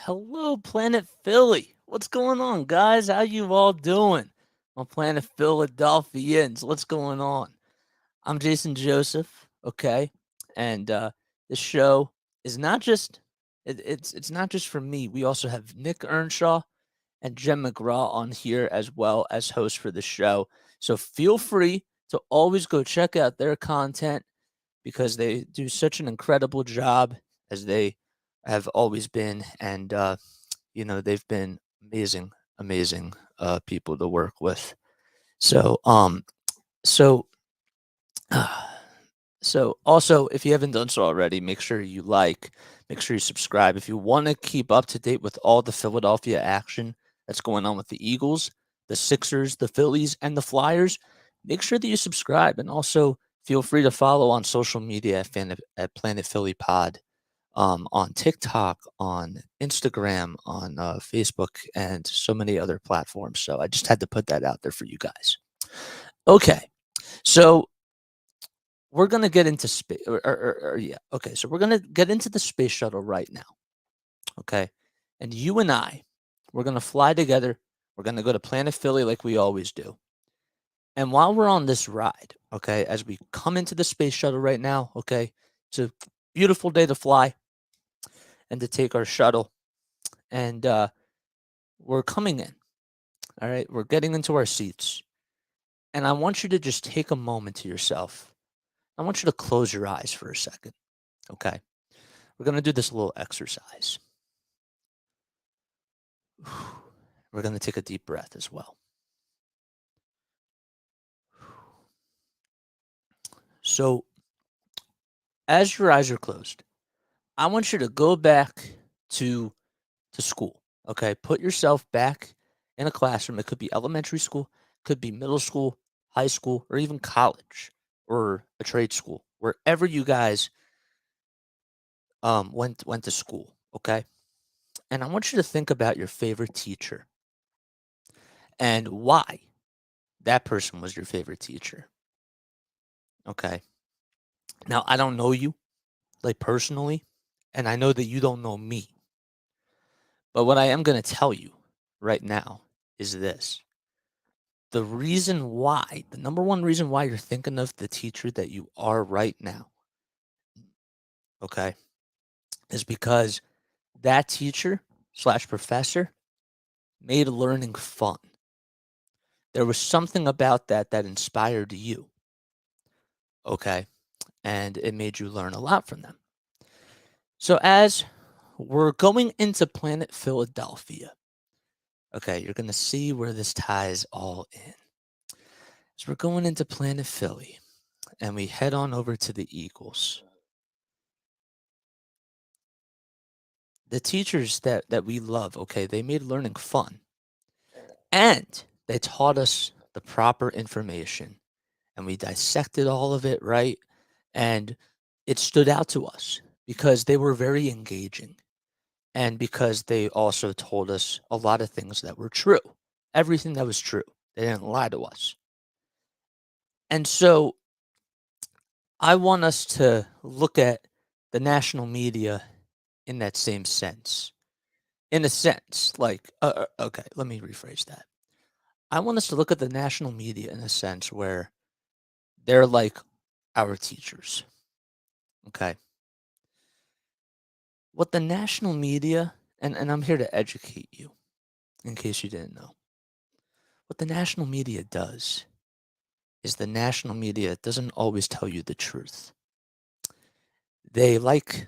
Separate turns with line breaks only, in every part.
Hello, Planet Philly. What's going on, guys? How you all doing? My Planet Philadelphians, what's going on? I'm Jason Joseph, okay? And this show is not just it's not just for me. We also have Nick Earnshaw and Jen McGraw on here as well as hosts for the show. So feel free to always go check out their content because they do such an incredible job as they have always been. And they've been amazing people to work with. So, so, so also, if you haven't done so already, make sure you subscribe. If you want to keep up to date with all the Philadelphia action that's going on with the Eagles, the Sixers, the Phillies, and the Flyers, make sure that you subscribe. And also, feel free to follow on social media at Planet Philly Pod, on TikTok, on Instagram, on Facebook, and so many other platforms. So I just had to put that out there for you guys. Okay, so we're gonna get into space, yeah. Okay, so we're gonna get into the space shuttle right now. Okay, and you and I, we're gonna fly together. We're gonna go to Planet Philly like we always do. And while we're on this ride, okay, as we come into the space shuttle right now, okay, it's a beautiful day to fly and to take our shuttle. And we're coming in. All right. We're getting into our seats. And I want you to just take a moment to yourself. I want you to close your eyes for a second. Okay. We're going to do this little exercise. We're going to take a deep breath as well. So, as your eyes are closed, I want you to go back to school. Okay. Put yourself back in a classroom. It could be elementary school, could be middle school, high school, or even college or a trade school, wherever you guys went to school, okay? And I want you to think about your favorite teacher and why that person was your favorite teacher, okay? Now, I don't know you, like, personally, and I know that you don't know me, but what I am gonna tell you right now is this. The number one reason why you're thinking of the teacher that you are right now, okay, is because that teacher/professor made learning fun. There was something about that inspired you, okay? And it made you learn a lot from them. So as we're going into Planet Philadelphia, okay, you're going to see where this ties all in. So we're going into Planet Philly and we head on over to the Eagles. The teachers that we love, okay, they made learning fun and they taught us the proper information and we dissected all of it, right? And it stood out to us because they were very engaging and because they also told us a lot of things that were true. Everything that was true. They didn't lie to us. And so I want us to look at the national media in that same sense. In a sense, like, okay, let me rephrase that. I want us to look at the national media in a sense where they're like our teachers. Okay. What the national media, and I'm here to educate you in case you didn't know. What the national media does is the national media doesn't always tell you the truth. They like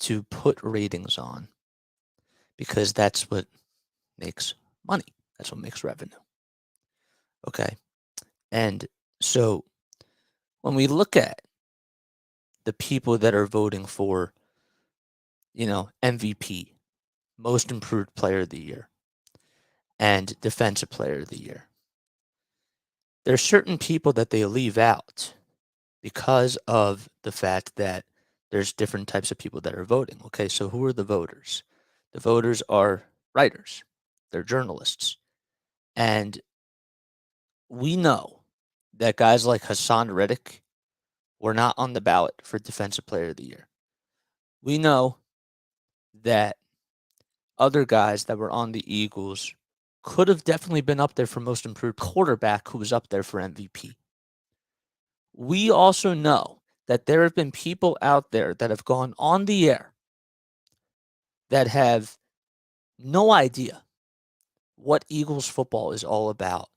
to put ratings on because that's what makes money. That's what makes revenue. Okay. And so when we look at the people that are voting for, MVP, most improved player of the year, and defensive player of the year, there's certain people that they leave out because of the fact that there's different types of people that are voting. Okay, so who are the voters? The voters are writers, they're journalists. And we know that guys like Hassan Reddick were not on the ballot for Defensive Player of the Year. We know that other guys that were on the Eagles could have definitely been up there for most improved quarterback who was up there for MVP. We also know that there have been people out there that have gone on the air that have no idea what Eagles football is all about,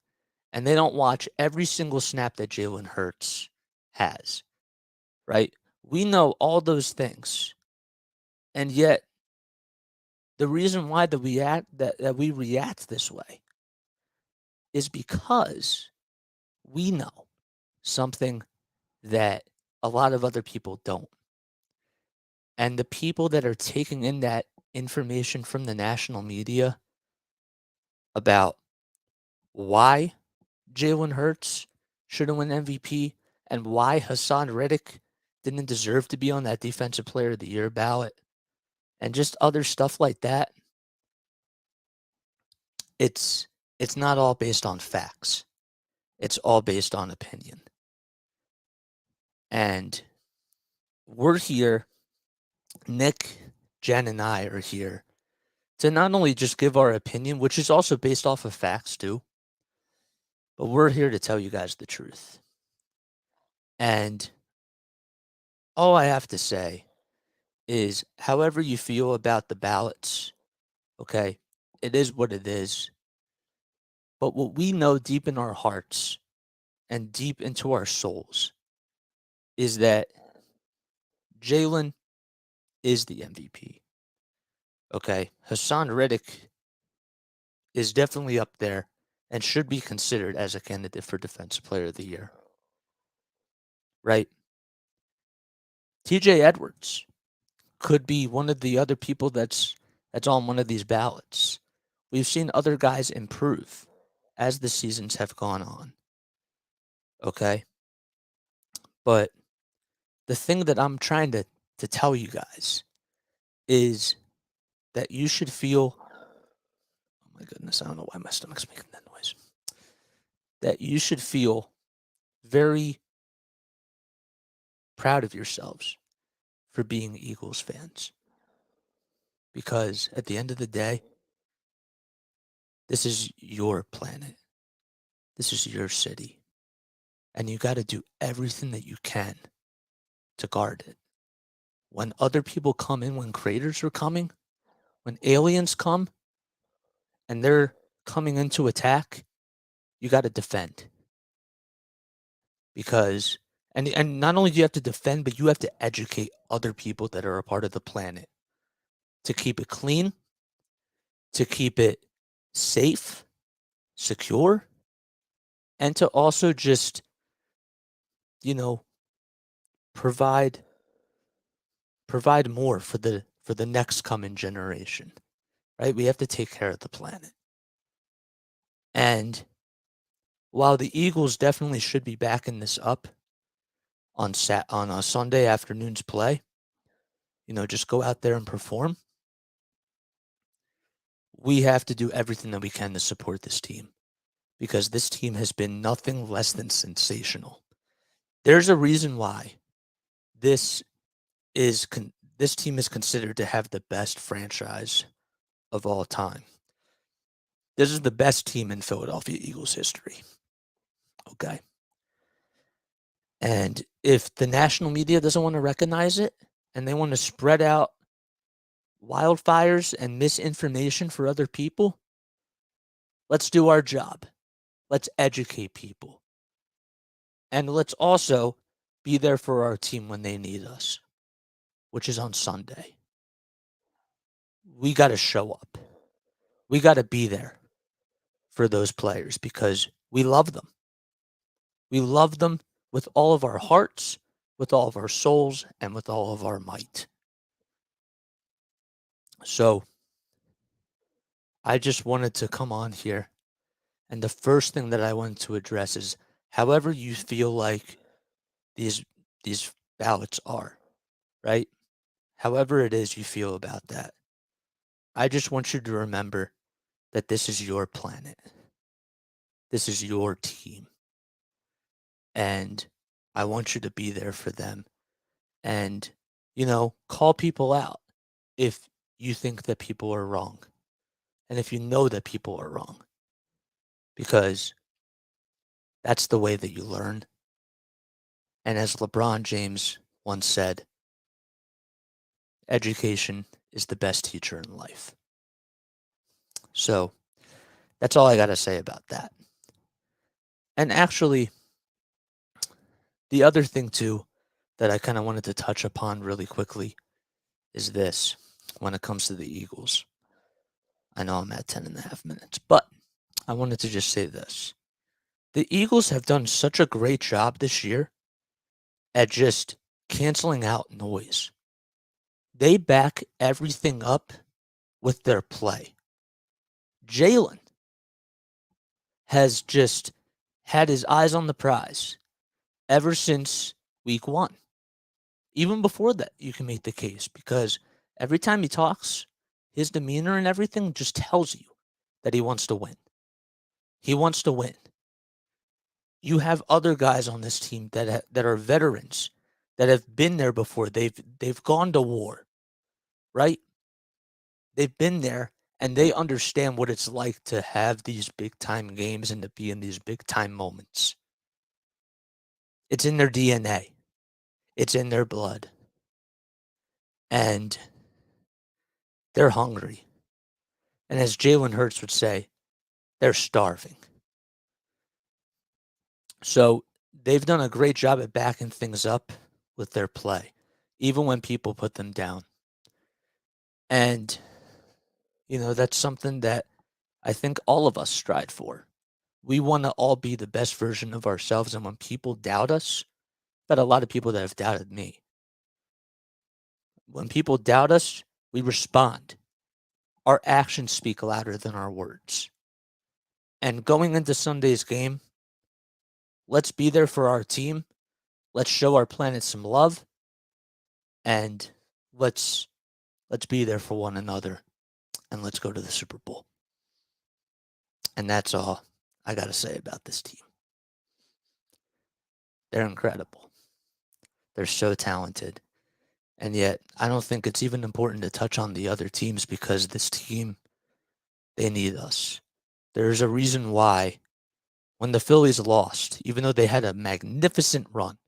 and they don't watch every single snap that Jalen Hurts has, right? We know all those things, and yet the reason why that we react this way is because we know something that a lot of other people don't. And the people that are taking in that information from the national media about why Jalen Hurts shouldn't win MVP and why Hassan Reddick didn't deserve to be on that Defensive Player of the Year ballot and just other stuff like that, it's not all based on facts. It's all based on opinion. And we're here, Nick, Jen, and I are here to not only just give our opinion, which is also based off of facts too, but we're here to tell you guys the truth. And all I have to say is however you feel about the ballots, okay, it is what it is. But what we know deep in our hearts and deep into our souls is that Jalen is the MVP. Okay. Hassan Reddick is definitely up there and should be considered as a candidate for Defensive Player of the Year. Right? TJ Edwards could be one of the other people that's on one of these ballots. We've seen other guys improve as the seasons have gone on. Okay? But the thing that I'm trying to tell you guys is that you should feel, oh my goodness, I don't know why my stomach's making that noise. That you should feel very proud of yourselves for being Eagles fans. Because at the end of the day, this is your planet. This is your city. And you got to do everything that you can to guard it. When other people come in, when creators are coming, when aliens come and they're coming in to attack, you got to defend. Because, and not only do you have to defend, but you have to educate other people that are a part of the planet to keep it clean, to keep it safe, secure, and to also just, you know, provide more for the next coming generation. Right? We have to take care of the planet. And while the Eagles definitely should be backing this up on a Sunday afternoon's play, just go out there and perform. We have to do everything that we can to support this team because this team has been nothing less than sensational. There's a reason why this team is considered to have the best franchise of all time. This is the best team in Philadelphia Eagles history. Okay. And if the national media doesn't want to recognize it and they want to spread out wildfires and misinformation for other people, let's do our job. Let's educate people. And let's also be there for our team when they need us, which is on Sunday. We got to show up. We got to be there for those players because we love them. We love them with all of our hearts, with all of our souls, and with all of our might. So I just wanted to come on here. And the first thing that I wanted to address is however you feel like these ballots are, right? However it is you feel about that. I just want you to remember that this is your planet. This is your team. And I want you to be there for them. And, call people out if you think that people are wrong. and if you know that people are wrong, because that's the way that you learn. And as LeBron James once said, education is the best teacher in life. So that's all I got to say about that. And actually, the other thing too that I kind of wanted to touch upon really quickly is this when it comes to the Eagles. I know I'm at 10 and a half minutes, but I wanted to just say this. The Eagles have done such a great job this year at just canceling out noise. They back everything up with their play. Jalen has just had his eyes on the prize ever since week one. Even before that, you can make the case because every time he talks, his demeanor and everything just tells you that he wants to win. He wants to win. You have other guys on this team that are veterans that have been there before. They've gone to war, right? They've been there and they understand what it's like to have these big time games and to be in these big time moments. It's in their DNA. It's in their blood. And they're hungry. And as Jalen Hurts would say, they're starving. So they've done a great job at backing things up with their play, even when people put them down. And, that's something that I think all of us strive for. We want to all be the best version of ourselves. And when people doubt us, but a lot of people that have doubted me, when people doubt us, we respond. Our actions speak louder than our words. And going into Sunday's game, let's be there for our team. Let's show our planet some love. And let's be there for one another. And let's go to the Super Bowl. And that's all I got to say about this team. They're incredible. They're so talented. And yet, I don't think it's even important to touch on the other teams because this team, they need us. There's a reason why when the Phillies lost, even though they had a magnificent run,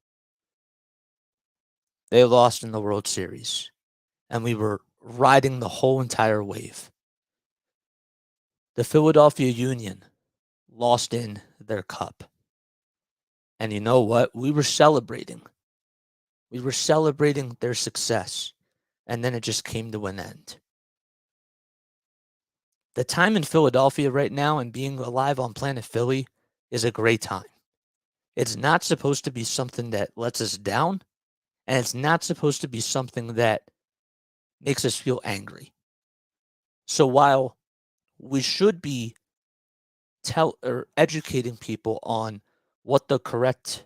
they lost in the World Series. And we were riding the whole entire wave. The Philadelphia Union lost in their cup. And you know what? We were celebrating. We were celebrating their success. And then it just came to an end. The time in Philadelphia right now and being alive on planet Philly is a great time. It's not supposed to be something that lets us down, and it's not supposed to be something that makes us feel angry. So while we should be educating people on what the correct,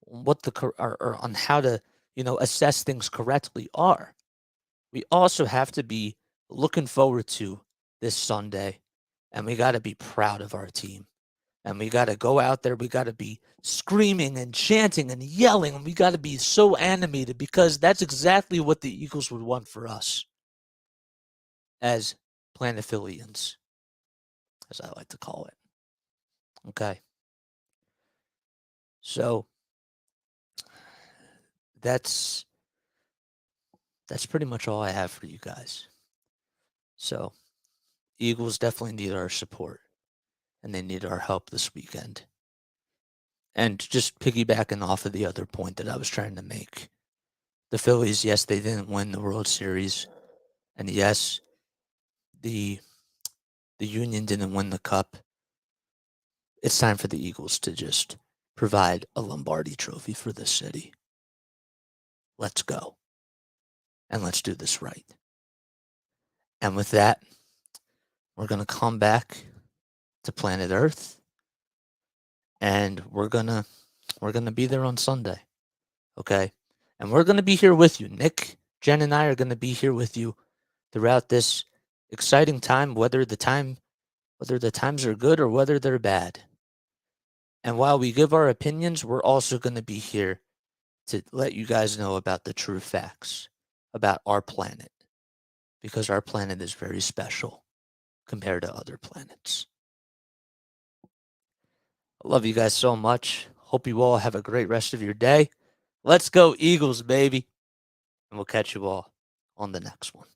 or on how to, assess things correctly are, we also have to be looking forward to this Sunday, and we got to be proud of our team. And we got to go out there. We got to be screaming and chanting and yelling. And we got to be so animated because that's exactly what the Eagles would want for us as Planephilians, as I like to call it. Okay. So that's pretty much all I have for you guys. So Eagles definitely need our support and they need our help this weekend. And just piggybacking off of the other point that I was trying to make. The Phillies, yes, they didn't win the World Series. And yes, the Union didn't win the cup. It's time for the Eagles to just provide a Lombardi trophy for this city. Let's go. And let's do this right. And with that, we're going to come back to planet Earth. And we're going to be there on Sunday. Okay? And we're going to be here with you. Nick, Jen, and I are going to be here with you throughout this exciting time, whether the times are good or whether they're bad. And while we give our opinions, we're also going to be here to let you guys know about the true facts about our planet, because our planet is very special. compared to other planets. I love you guys so much. Hope you all have a great rest of your day. Let's go, Eagles, baby. And we'll catch you all on the next one.